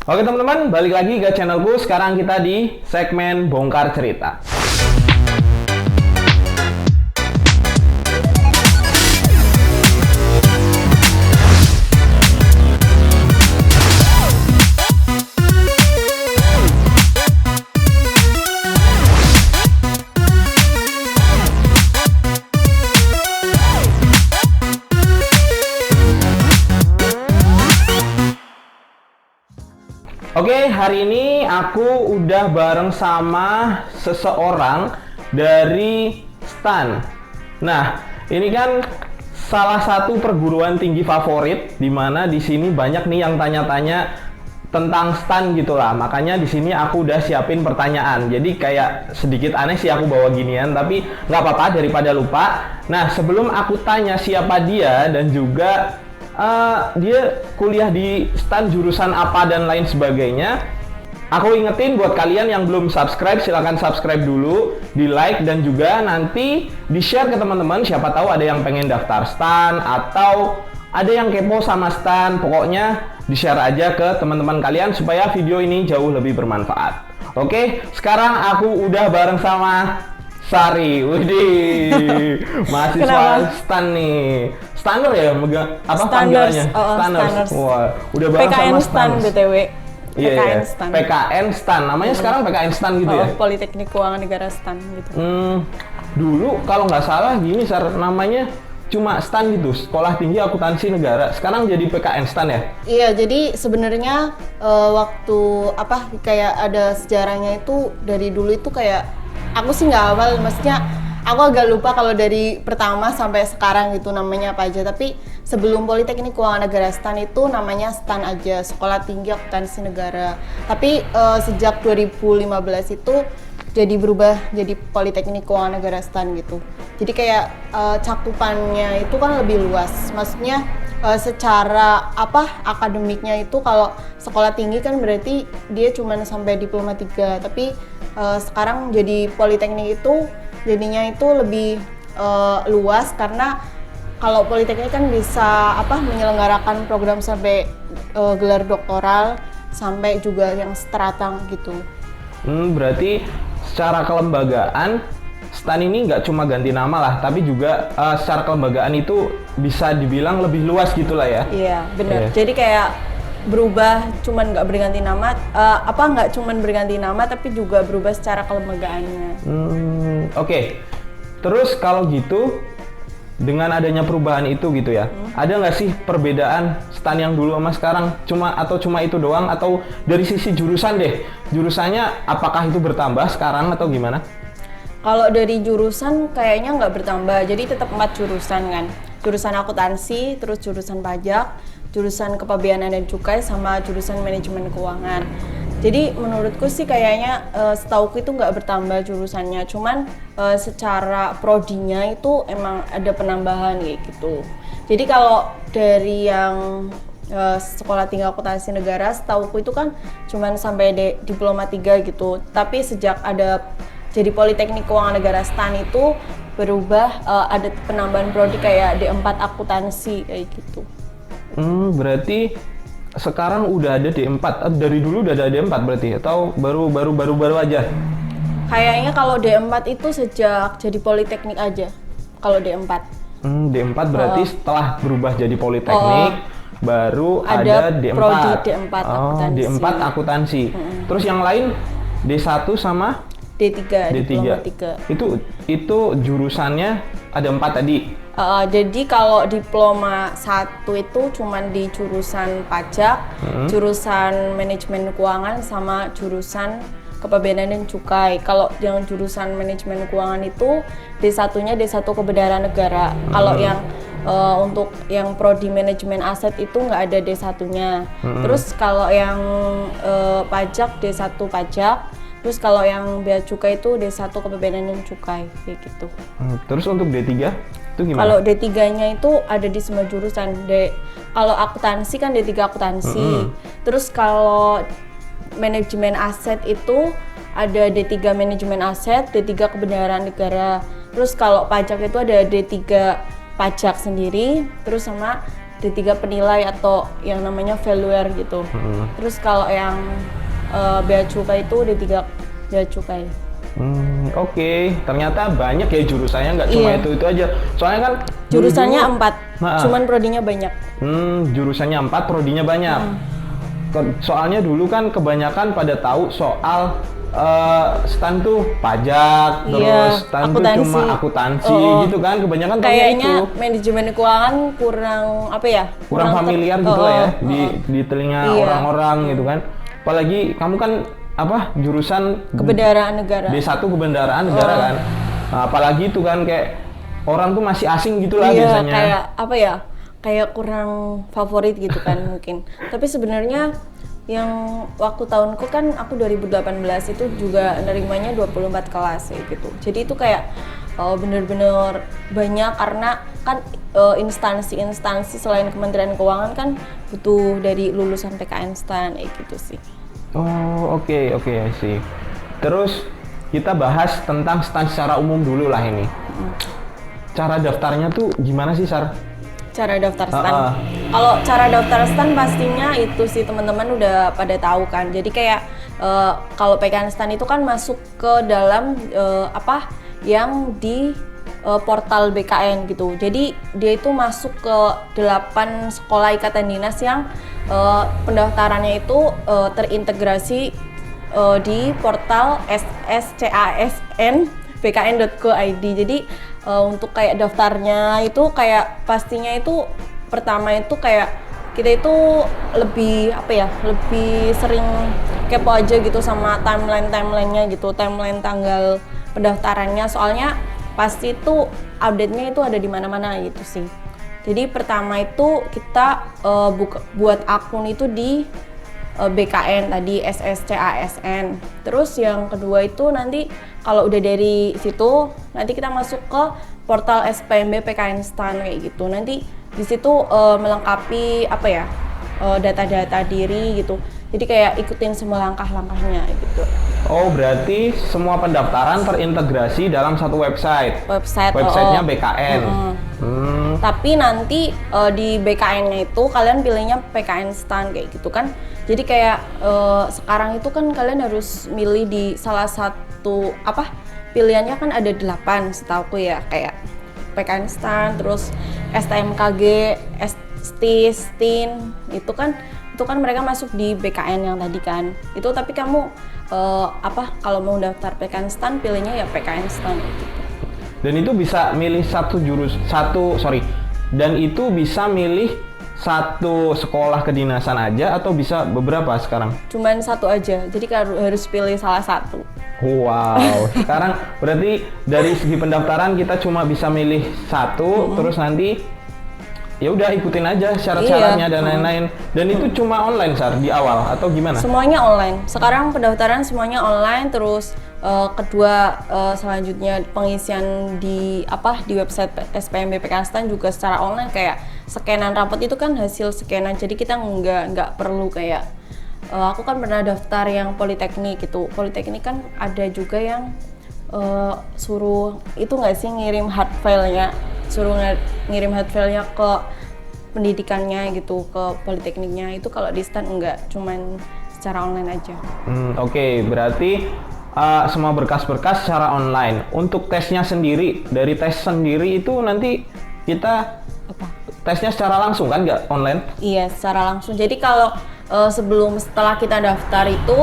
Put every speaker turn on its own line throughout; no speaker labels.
Oke teman-teman, balik lagi ke channelku. Sekarang kita di segmen bongkar cerita. Oke, hari ini aku udah bareng sama seseorang dari STAN. Nah, ini kan salah satu perguruan tinggi favorit, di mana di sini banyak nih yang tanya-tanya tentang STAN gitulah. Makanya di sini aku udah siapin pertanyaan. Jadi kayak sedikit aneh sih aku bawa ginian, tapi nggak apa-apa daripada lupa. Nah, sebelum aku tanya siapa dia dan juga dia kuliah di STAN jurusan apa dan lain sebagainya, aku ingetin buat kalian yang belum subscribe, silahkan subscribe dulu, di like dan juga nanti di share ke teman-teman. Siapa tahu ada yang pengen daftar STAN atau ada yang kepo sama STAN. Pokoknya di share aja ke teman-teman kalian supaya video ini jauh lebih bermanfaat. Oke, sekarang aku udah bareng sama Sari. Widih, mahasiswa STAN nih. Standar ya, apa panggilannya?
Standard.
Wah, udah bareng
PKN
sama
STAN BTW.
Iya, PKN STAN. Namanya sekarang PKN STAN gitu ya?
Politeknik Keuangan Negara STAN gitu.
Dulu kalau nggak salah gini, namanya cuma STAN gitu, Sekolah Tinggi Akuntansi Negara. Sekarang jadi PKN STAN ya?
Iya, jadi sebenarnya waktu kayak ada sejarahnya itu dari dulu itu kayak aku sih nggak hafal, maksudnya aku agak lupa kalau dari pertama sampai sekarang gitu namanya apa aja. Tapi sebelum Politeknik Keuangan Negara STAN itu namanya STAN aja, Sekolah Tinggi Akuntansi Negara. Tapi sejak 2015 itu jadi berubah jadi Politeknik Keuangan Negara STAN gitu. Jadi kayak cakupannya itu kan lebih luas. Maksudnya secara akademiknya itu kalau sekolah tinggi kan berarti dia cuma sampai diploma 3. Tapi sekarang jadi Politeknik itu jadinya itu lebih luas, karena kalau Politeknik kan bisa menyelenggarakan program sampai gelar doktoral sampai juga yang strata gitu.
Berarti secara kelembagaan STAN ini nggak cuma ganti nama lah, tapi juga secara kelembagaan itu bisa dibilang lebih luas gitulah ya.
Iya, benar. Jadi kayak berubah, cuman nggak berganti nama, nggak cuman berganti nama tapi juga berubah secara kelembagaannya.
Oke. Terus kalau gitu, dengan adanya perubahan itu gitu ya, ada nggak sih perbedaan STAN yang dulu sama sekarang? Cuma itu doang, atau dari sisi jurusan deh, jurusannya apakah itu bertambah sekarang atau gimana?
Kalau dari jurusan kayaknya nggak bertambah, jadi tetap 4 jurusan kan. Jurusan akuntansi, terus jurusan pajak, jurusan kepabeanan dan cukai, sama jurusan manajemen keuangan. Jadi menurutku sih kayaknya setauku itu nggak bertambah jurusannya, cuman secara prodinya itu emang ada penambahan kayak gitu. Jadi kalau dari yang Sekolah Tinggi Akuntansi Negara, setauku itu kan cuman sampai diploma 3 gitu. Tapi sejak ada jadi Politeknik Keuangan Negara STAN itu berubah, ada penambahan prodi kayak D4 akuntansi kayak gitu.
Berarti sekarang udah ada D4, dari dulu udah ada D4 berarti, atau baru aja?
Kayaknya kalau D4 itu sejak jadi Politeknik aja, kalau D4.
D4 berarti setelah berubah jadi Politeknik, baru ada D4.
Prodi D4 akuntansi.
D4 akuntansi. Terus yang lain D1 sama
D3, diploma 3.
Itu jurusannya ada 4 tadi.
Jadi kalau diploma 1 itu cuman di jurusan pajak, jurusan manajemen keuangan, sama jurusan kepabeanan dan cukai. Kalau yang jurusan manajemen keuangan itu D1-nya D1 Kebenaran Negara. Kalau yang untuk yang prodi manajemen aset itu nggak ada D1-nya. Terus kalau yang pajak D1 pajak. Terus kalau yang bea cukai itu D1 Kepabeanan dan Cukai kayak gitu.
Terus untuk D3 itu gimana?
Kalau D3-nya itu ada di semua jurusan. Kalau akuntansi kan D3 akuntansi. Terus kalau manajemen aset itu ada D3 manajemen aset, D3 kebenaran negara. Terus kalau pajak itu ada D3 pajak sendiri, terus sama D3 penilai atau yang namanya valuer gitu. Terus kalau yang bea cukai itu D3 bea cukai.
Oke. Ternyata banyak ya jurusannya, nggak cuma
Iya.
itu aja. Soalnya kan
Jurusannya
dulu-
4,
Nah,
cuman prodinya banyak.
jurusannya 4, prodinya banyak. Soalnya dulu kan kebanyakan pada tahu soal stan tuh pajak,
Iya,
terus stan tuh
akuntansi.
cuma akuntansi gitu kan. Kebanyakan taunya
Kayaknya
itu.
manajemen keuangan kurang apa ya?
Kurang familiar gitu lah ya di telinga
Iya.
orang-orang gitu kan. Apalagi kamu kan jurusan
Kebendaraan negara.
D1 kebendaraan negara kan. Nah, apalagi itu kan kayak orang tuh masih asing gitu lah
Iya,
biasanya.
kayak apa ya? Kayak kurang favorit gitu kan mungkin. Tapi sebenarnya yang waktu tahunku kan aku 2018 itu juga nerimanya 24 kelas gitu. Jadi itu kayak bener-bener banyak karena kan instansi-instansi selain Kementerian Keuangan kan butuh dari lulusan PKN STAN kayak gitu sih.
Oh, oke sih. Terus kita bahas tentang stan secara umum dulu lah ini. Cara daftarnya tuh gimana sih, Sar?
Cara daftar STAN. Kalau cara daftar STAN pastinya itu sih teman-teman udah pada tahu kan. Jadi kayak kalau PKN STAN itu kan masuk ke dalam yang di portal BKN gitu. Jadi dia itu masuk ke 8 sekolah ikatan dinas yang pendaftarannya itu terintegrasi di portal SSCASN bkn.go.id. Jadi untuk kayak daftarnya itu kayak pastinya itu pertama itu kayak kita itu lebih lebih sering kepo aja gitu sama timeline-nya gitu, timeline tanggal pendaftarannya, soalnya pasti itu update-nya itu ada di mana-mana gitu sih. Jadi pertama itu kita buat akun itu di BKN tadi SSCASN. Terus yang kedua itu nanti kalau udah dari situ nanti kita masuk ke portal SPMB PKN STAN kayak gitu. Nanti di situ melengkapi data-data diri gitu. Jadi kayak ikutin semua langkah-langkahnya gitu.
Oh, berarti semua pendaftaran terintegrasi dalam satu website. Websitenya BKN.
Tapi nanti di BKN-nya itu kalian pilihnya PKN STAN kayak gitu kan. Jadi kayak sekarang itu kan kalian harus milih di salah satu pilihannya kan ada 8 setauku ya, kayak PKN STAN, terus STMKG, STIS, STIN, itu kan mereka masuk di BKN yang tadi kan. Itu tapi kamu kalau mau daftar PKN STAN pilihnya ya PKN STAN gitu.
Dan itu bisa milih dan itu bisa milih satu sekolah kedinasan aja atau bisa beberapa sekarang?
Cuman satu aja, jadi harus pilih salah satu.
Wow, sekarang berarti dari segi pendaftaran kita cuma bisa milih satu, terus nanti ya udah ikutin aja syarat-syaratnya dan lain-lain. Dan itu cuma online, Sar, di awal atau gimana?
Semuanya online. Sekarang pendaftaran semuanya online, terus kedua selanjutnya pengisian di website SPMB PKN STAN juga secara online, kayak scanan rapot itu kan hasil scanan. Jadi kita nggak perlu kayak aku kan pernah daftar yang Politeknik gitu. Politeknik kan ada juga yang suruh itu nggak sih ngirim hard file-nya, ngirim hard file-nya ke pendidikannya gitu, ke Politekniknya. Itu kalau di STAN enggak, cuman secara online aja.
Oke, berarti semua berkas-berkas secara online. Untuk tesnya sendiri, dari tes sendiri itu nanti kita tesnya secara langsung kan, nggak online? Iya,
secara langsung. Jadi kalau setelah kita daftar itu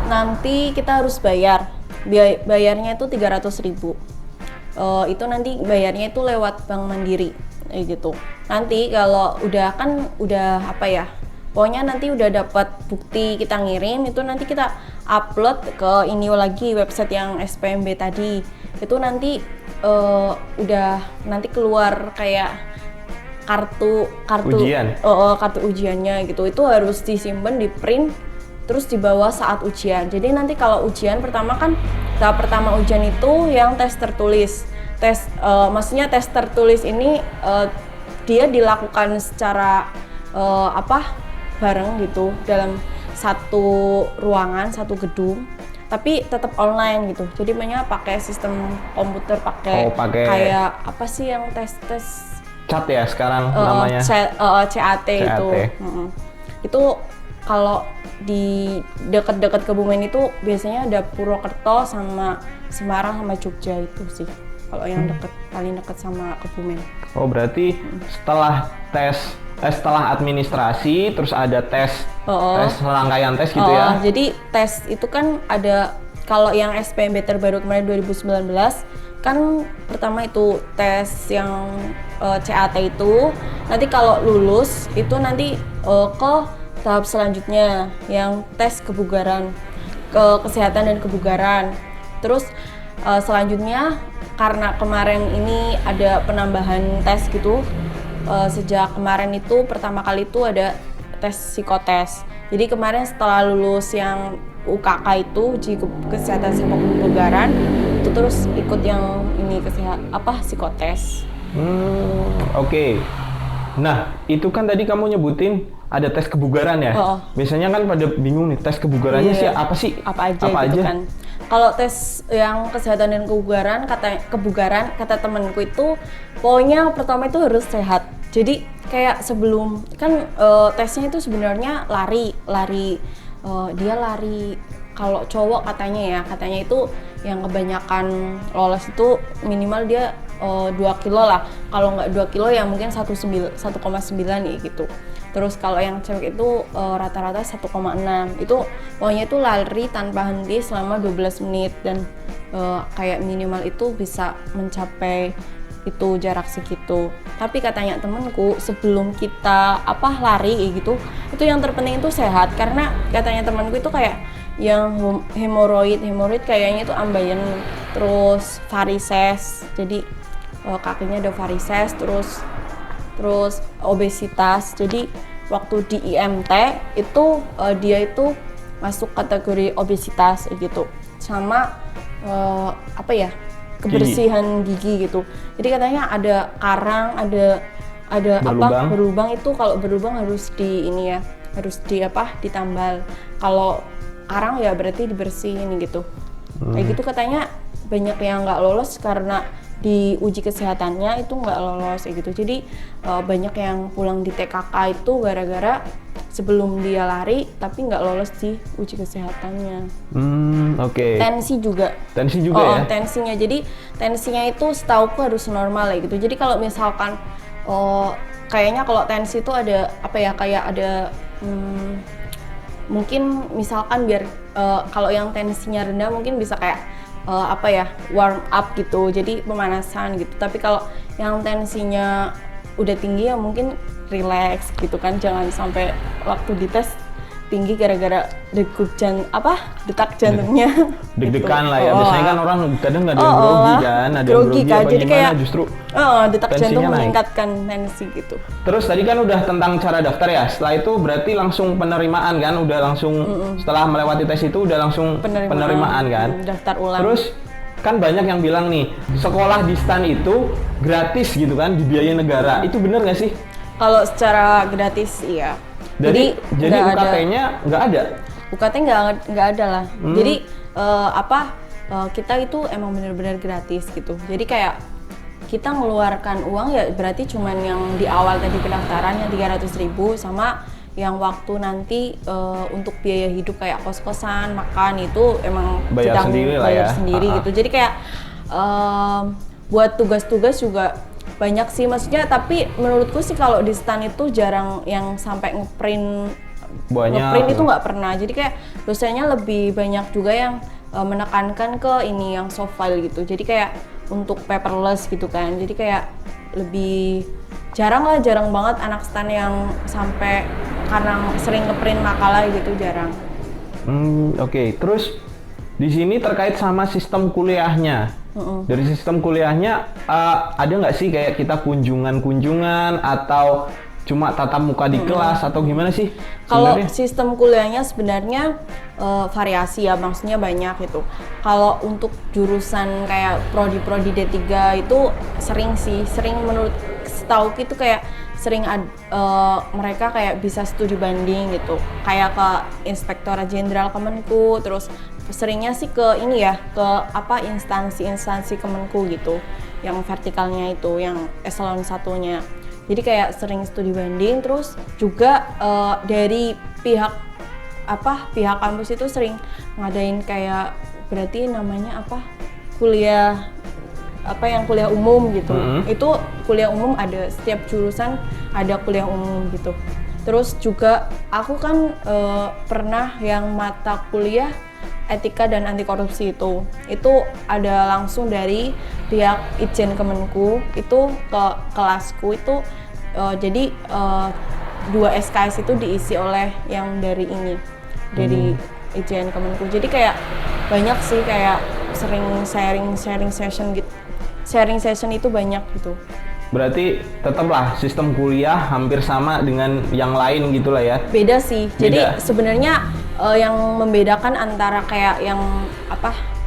nanti kita harus bayar. Bayarnya itu 300.000. Itu nanti bayarnya itu lewat Bank Mandiri gitu. Nanti kalau pokoknya nanti udah dapat bukti kita ngirim, itu nanti kita upload ke website yang SPMB tadi. Itu nanti udah nanti keluar kayak kartu
ujian.
Kartu ujiannya gitu. Itu harus disimpan, di print, terus dibawa saat ujian. Jadi nanti kalau ujian pertama kan tahap pertama ujian itu yang tes tertulis. Maksudnya tes tertulis ini dia dilakukan secara bareng gitu dalam satu ruangan, satu gedung, tapi tetap online gitu. Jadi mainnya pakai sistem komputer, pakai kayak apa sih yang tes
CAT ya sekarang namanya.
CAT itu. Itu kalau di dekat-dekat Kebumen itu biasanya ada Purwokerto sama Semarang sama Jogja itu sih. Kalau yang paling dekat sama Kebumen.
Oh berarti setelah administrasi terus ada tes rangkaian tes gitu ya?
Jadi tes itu kan ada, kalau yang SPMB terbaru kemarin 2019 kan pertama itu tes yang CAT itu, nanti kalau lulus itu nanti ke tahap selanjutnya yang tes kebugaran, kesehatan dan kebugaran. Terus selanjutnya karena kemarin ini ada penambahan tes gitu, sejak kemarin itu pertama kali itu ada tes psikotes. Jadi kemarin setelah lulus yang UKK itu uji kesehatan sama kebugaran itu terus ikut yang ini psikotes.
Oke. Nah itu kan tadi kamu nyebutin ada tes kebugaran ya. Biasanya kan pada bingung nih tes kebugarannya sih apa sih?
Apa aja kan. Kalau tes yang kesehatan dan kebugaran kata temanku itu pokoknya pertama itu harus sehat. Jadi kayak sebelum kan tesnya itu sebenarnya lari dia lari, kalau cowok katanya itu yang kebanyakan lolos itu minimal dia 2 kilo lah, kalau nggak 2 kilo ya mungkin 1,9 ya gitu. Terus kalau yang cewek itu rata-rata 1,6. Itu pokoknya itu lari tanpa henti selama 12 menit dan kayak minimal itu bisa mencapai itu jarak segitu. Tapi katanya temenku sebelum kita lari gitu, itu yang terpenting itu sehat, karena katanya temanku itu kayak yang hemoroid kayaknya itu ambeien, terus varises, jadi kakinya ada varises, terus obesitas. Jadi waktu di IMT itu dia itu masuk kategori obesitas gitu, sama kebersihan gigi gitu. Jadi katanya ada karang, ada berlubang itu, kalau berlubang harus ditambal. Kalau karang ya berarti dibersihin gitu. Kayak gitu katanya banyak yang nggak lolos karena di uji kesehatannya itu nggak lolos kayak gitu. Jadi banyak yang pulang di TKK itu gara-gara sebelum dia lari tapi nggak lolos di uji kesehatannya.
Oke.
Tensi juga ya? Tensinya, jadi tensinya itu setauku harus normal ya gitu. Jadi kalau misalkan kayaknya kalau tensi itu ada kayak ada mungkin misalkan biar kalau yang tensinya rendah mungkin bisa kayak warm up gitu, jadi pemanasan gitu. Tapi kalau yang tensinya udah tinggi ya mungkin relax gitu kan, jangan sampai waktu dites tinggi gara-gara detak jantungnya
deg-degan
gitu.
lah ya. Biasanya kan orang kadang nggak ada yang grogi kan, ada yang grogi apa
jadi
gimana,
kayak
justru
detak jantung meningkatkan tensi gitu.
Terus tadi kan udah tentang cara daftar ya, setelah itu berarti langsung penerimaan kan, udah langsung setelah melewati tes itu udah langsung penerimaan kan,
daftar ulang.
Terus kan banyak yang bilang nih sekolah di STAN itu gratis gitu kan, dibiayai negara, itu bener nggak sih?
Kalau secara gratis iya.
Jadi UKT-nya nggak ada?
UKT nggak ada lah. Jadi kita itu emang benar-benar gratis gitu. Jadi kayak kita ngeluarkan uang ya berarti cuman yang di awal tadi pendaftaran yang 300.000 sama yang waktu nanti untuk biaya hidup kayak kos-kosan, makan itu emang
bayar
sendiri gitu. Jadi kayak buat tugas-tugas juga banyak sih, maksudnya. Tapi menurutku sih kalau di STAN itu jarang yang sampai ngeprint itu nggak pernah. Jadi kayak dosennya lebih banyak juga yang menekankan ke ini yang soft file gitu. Jadi kayak untuk paperless gitu kan. Jadi kayak lebih jarang banget anak STAN yang sampai karena sering ngeprint makalah gitu, jarang.
Oke. Terus di sini terkait sama sistem kuliahnya. Dari sistem kuliahnya ada nggak sih kayak kita kunjungan atau cuma tatap muka di kelas atau gimana sih?
Kalau sistem kuliahnya sebenarnya variasi ya, maksudnya banyak gitu. Kalau untuk jurusan kayak prodi D3 itu sering menurut setahu itu kayak sering mereka kayak bisa studi banding gitu, kayak ke Inspektorat Jenderal Kemenku, terus seringnya sih ke ini ya, ke apa instansi-instansi Kemenku gitu, yang vertikalnya itu, yang eselon satunya. Jadi kayak sering studi banding, terus juga dari pihak kampus itu sering ngadain kayak berarti namanya apa kuliah kuliah umum gitu. Itu kuliah umum ada setiap jurusan ada kuliah umum gitu. Terus juga aku kan pernah yang mata kuliah etika dan anti korupsi itu ada langsung dari pihak Itjen Kemenku itu ke kelasku itu jadi 2 SKS itu diisi oleh yang dari ini dari Itjen Kemenku. Jadi kayak banyak sih kayak sering sharing session gitu. Sharing session itu banyak gitu.
Berarti tetaplah sistem kuliah hampir sama dengan yang lain gitulah ya.
Beda sih.
Beda.
Jadi sebenarnya yang membedakan antara kayak yang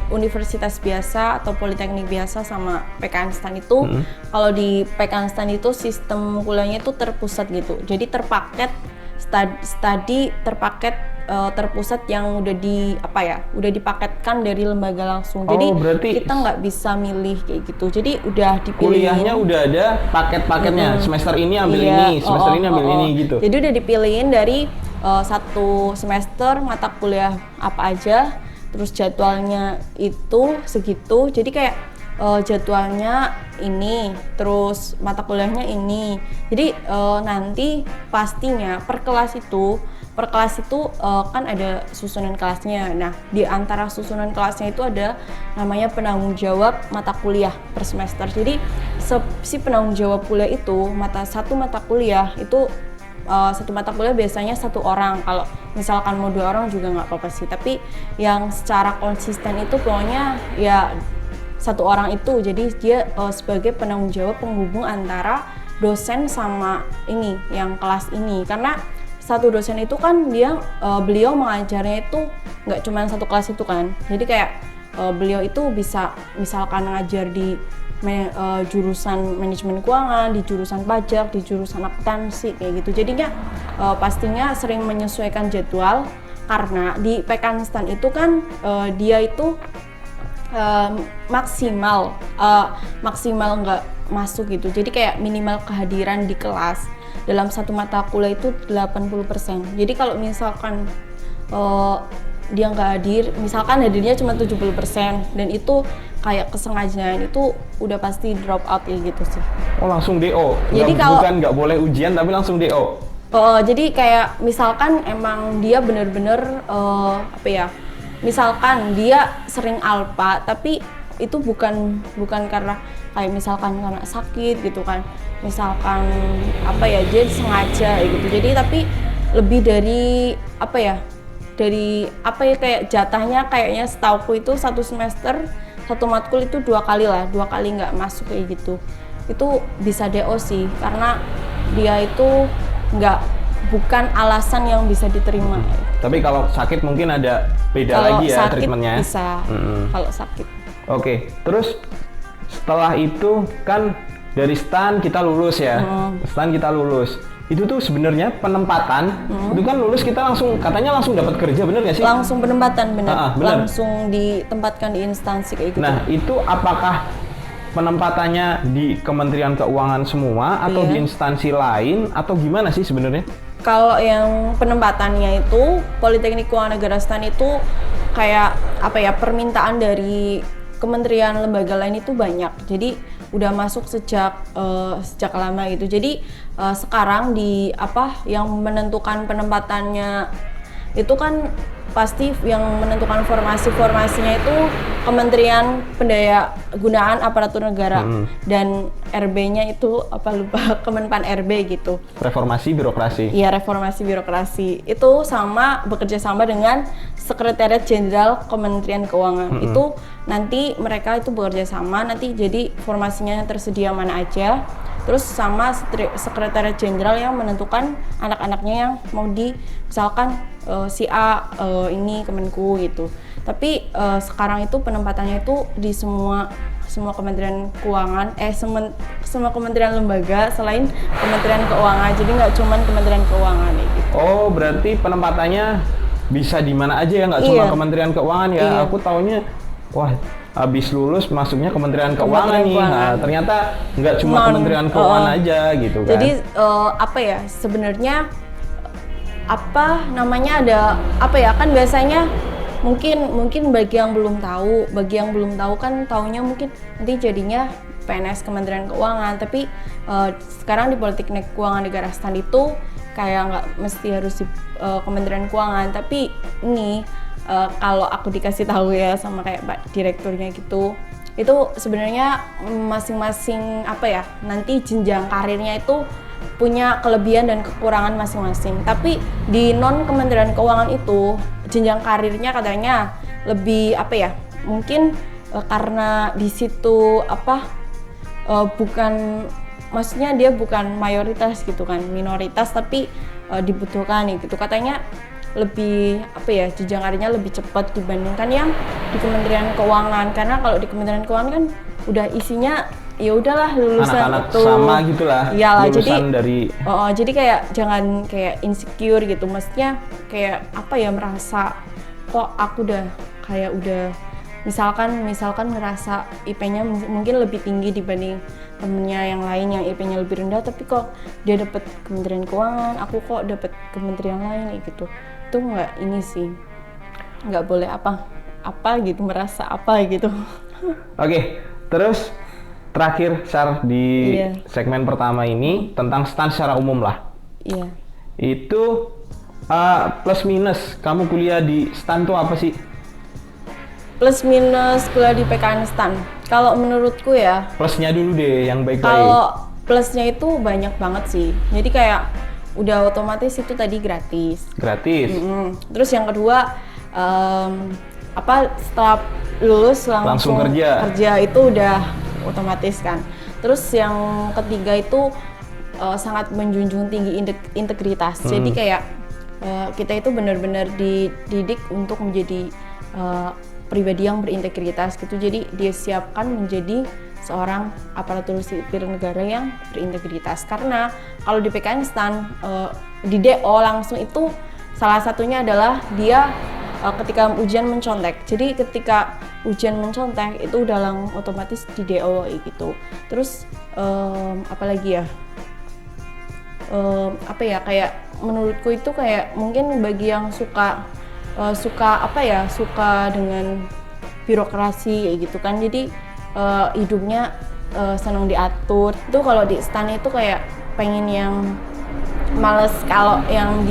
universitas biasa atau politeknik biasa sama PKN STAN itu kalau di PKN STAN itu sistem kuliahnya itu terpusat gitu. Jadi terpaket studi terpaket terpusat yang udah udah dipaketkan dari lembaga langsung. Jadi
berarti
kita nggak bisa milih kayak gitu. Jadi udah dipilih.
Kuliahnya udah ada paket-paketnya. Semester ini ambil ini, semester ini ambil ini gitu.
Jadi udah dipilihin dari satu semester mata kuliah apa aja, terus jadwalnya itu segitu. Jadi kayak jadwalnya ini, terus mata kuliahnya ini. Jadi nanti pastinya per kelas itu kan ada susunan kelasnya. Nah, di antara susunan kelasnya itu ada namanya penanggung jawab mata kuliah per semester. Jadi si penanggung jawab kuliah itu satu mata kuliah itu satu mata kuliah biasanya 1 orang. Kalau misalkan mau 2 orang juga nggak apa-apa sih. Tapi yang secara konsisten itu pokoknya ya 1 orang itu. Jadi dia sebagai penanggung jawab penghubung antara dosen sama ini yang kelas ini. Karena satu dosen itu kan beliau mengajarnya itu nggak cuma satu kelas itu kan. Jadi kayak beliau itu bisa misalkan ngajar di jurusan manajemen keuangan, di jurusan pajak, di jurusan akuntansi kayak gitu. Jadinya pastinya sering menyesuaikan jadwal karena di PKN STAN itu kan dia itu maksimal nggak masuk gitu. Jadi kayak minimal kehadiran di kelas dalam satu mata kuliah itu 80%. Jadi kalau misalkan dia nggak hadir, misalkan hadirnya cuma 70% dan itu kayak kesengajaan, itu udah pasti drop out ya gitu sih.
Oh, langsung DO.
Jadi
bukan nggak boleh ujian tapi langsung DO.
Jadi kayak misalkan emang dia bener-bener misalkan dia sering alpa tapi itu bukan karena kayak misalkan karena sakit gitu kan, misalkan dia sengaja gitu. Jadi tapi lebih dari kayak jatahnya kayaknya setauku itu satu semester satu matkul itu 2 kali nggak masuk kayak gitu. Itu bisa DO sih karena dia itu bukan alasan yang bisa diterima.
Tapi kalau sakit mungkin ada beda
kalau
lagi ya treatmentnya.
Bisa kalau sakit.
Oke, terus setelah itu kan dari STAN kita lulus ya. STAN kita lulus. Itu tuh sebenarnya penempatan. Itu kan lulus kita katanya langsung dapat kerja, bener nggak sih?
Langsung penempatan, bener.
Bener.
Langsung ditempatkan di instansi kayak gitu.
Nah, itu apakah penempatannya di Kementerian Keuangan semua atau di instansi lain atau gimana sih sebenarnya?
Kalau yang penempatannya itu Politeknik Keuangan Negara STAN itu kayak permintaan dari kementerian lembaga lain itu banyak. Jadi udah masuk sejak lama gitu. Jadi sekarang yang menentukan penempatannya itu kan pasti yang menentukan formasinya itu Kementerian Pendaya-gunaan Aparatur Negara dan RB-nya itu Kemenpan RB gitu.
Reformasi birokrasi.
Iya, reformasi birokrasi. Itu bekerja sama dengan Sekretariat Jenderal Kementerian Keuangan. Itu nanti mereka itu bekerja sama, nanti jadi formasinya tersedia mana aja. Terus sama Sekretariat Jenderal yang menentukan anak-anaknya yang mau misalkan si A ini Kemenku gitu. Tapi sekarang itu penempatannya itu di semua Kementerian Keuangan, semua kementerian lembaga selain Kementerian Keuangan. Jadi nggak cuma Kementerian Keuangan gitu.
Oh, berarti penempatannya bisa di mana aja ya, nggak cuma
Iya.
Kementerian Keuangan ya.
Iya.
Aku taunya wah habis lulus masuknya Kementerian Keuangan nih.
Keuangan.
Nah, ternyata nggak cuma
Non.
Kementerian Keuangan aja gitu kan.
Jadi apa ya sebenarnya apa namanya ada apa ya kan biasanya mungkin bagi yang belum tahu kan taunya mungkin nanti jadinya PNS Kementerian Keuangan, tapi sekarang di Politeknik Keuangan Negara STAN itu kayak nggak mesti harus di Kementerian Keuangan, tapi ini kalau aku dikasih tahu ya sama kayak Pak Direkturnya gitu, itu sebenarnya masing-masing apa ya nanti jenjang karirnya itu punya kelebihan dan kekurangan masing-masing. Tapi di non Kementerian Keuangan itu jenjang karirnya katanya lebih apa ya? Mungkin karena di situ apa bukan maksudnya dia bukan mayoritas gitu kan, minoritas tapi dibutuhkan gitu. Katanya lebih apa ya jenjang karirnya lebih cepat dibandingkan yang di Kementerian Keuangan, karena kalau di Kementerian Keuangan kan udah isinya ya udahlah lulusan
anak-anak
itu
sama gitulah,
iyalah,
lulusan dari
jadi kayak jangan kayak insecure gitu, maksudnya kayak apa ya merasa kok aku udah misalkan ngerasa IP-nya mungkin lebih tinggi dibanding temennya yang lain yang IP-nya lebih rendah, tapi kok dia dapat Kementerian Keuangan, aku kok dapat kementerian lain gitu. Itu nggak ini sih, nggak boleh apa gitu, merasa apa gitu.
Oke, terus terakhir Syar di
Iya.
segmen pertama ini tentang STAN secara umum lah.
Iya.
Itu plus minus kamu kuliah di STAN tuh apa sih?
Plus minus kuliah di PKN STAN. Kalau menurutku ya,
Plusnya dulu deh yang baik-baik.
kalau plusnya itu banyak banget sih. Jadi kayak udah otomatis itu tadi gratis.
Gratis.
Terus yang kedua setelah lulus langsung kerja itu udah otomatis kan. Terus yang ketiga itu sangat menjunjung tinggi integritas. Jadi kayak kita itu benar-benar dididik untuk menjadi pribadi yang berintegritas gitu. Jadi dia siapkan menjadi seorang aparatur sipil negara yang berintegritas. Karena kalau di PKN STAN di DO langsung itu salah satunya adalah dia ketika ujian mencontek. Jadi ketika ujian mencontek itu udah otomatis di DO gitu. Terus apalagi ya? Kayak menurutku itu kayak mungkin bagi yang suka dengan birokrasi kayak gitu kan, jadi hidupnya senang diatur. Itu kalau di STAN itu kayak pengen yang males. Kalau yang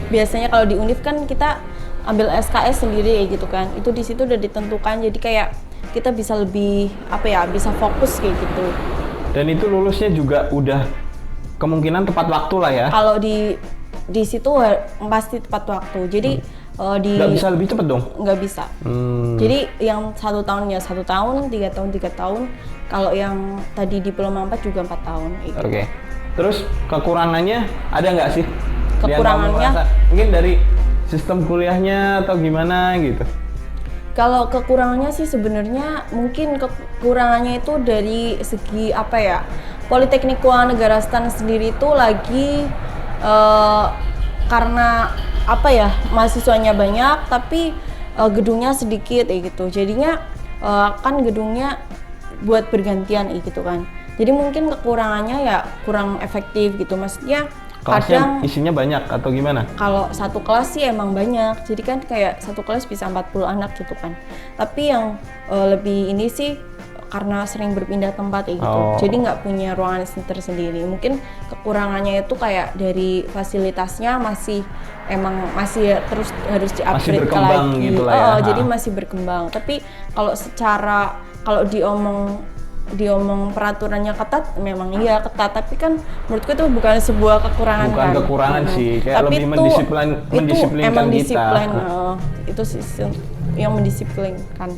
biasanya kalau di Univ kan kita ambil SKS sendiri kayak gitu kan, itu di situ udah ditentukan, jadi kayak kita bisa lebih bisa fokus kayak gitu.
Dan itu lulusnya juga udah kemungkinan tepat waktu lah ya.
Kalau di situ pasti tepat waktu. Jadi
nggak bisa lebih cepet dong?
Nggak bisa. Jadi yang 1 tahun ya 1 tahun, 3 tahun 3 tahun. Kalau yang tadi diploma 4 juga 4 tahun. Gitu.
Oke. Terus kekurangannya ada nggak sih?
Kekurangannya?
Yang kamu merasa, mungkin dari sistem kuliahnya atau gimana gitu?
Kalau kekurangannya sih sebenarnya mungkin kekurangannya itu dari segi Politeknik Keuangan Negara STAN sendiri itu lagi karena mahasiswanya banyak tapi gedungnya sedikit gitu. Jadinya kan gedungnya buat bergantian gitu kan. Jadi mungkin kekurangannya ya kurang efektif gitu. Maksudnya
Kelasnya isinya banyak atau gimana?
Kalau satu kelas sih emang banyak. Jadi kan kayak satu kelas bisa 40 anak gitu kan. Tapi yang lebih ini sih karena sering berpindah tempat gitu. Jadi nggak punya ruangan tersendiri. Mungkin kekurangannya itu kayak dari fasilitasnya masih terus harus di-upgrade lagi.
Gitu lah ya.
Jadi masih berkembang. Tapi kalau kalau diomong peraturannya ketat, memang iya ketat, tapi kan menurutku itu bukan sebuah kekurangan.
Bukan kekurangan sih, kayak
tapi
lebih mendisiplinkan
emang
kita.
disiplin, itu sih yang mendisiplinkan.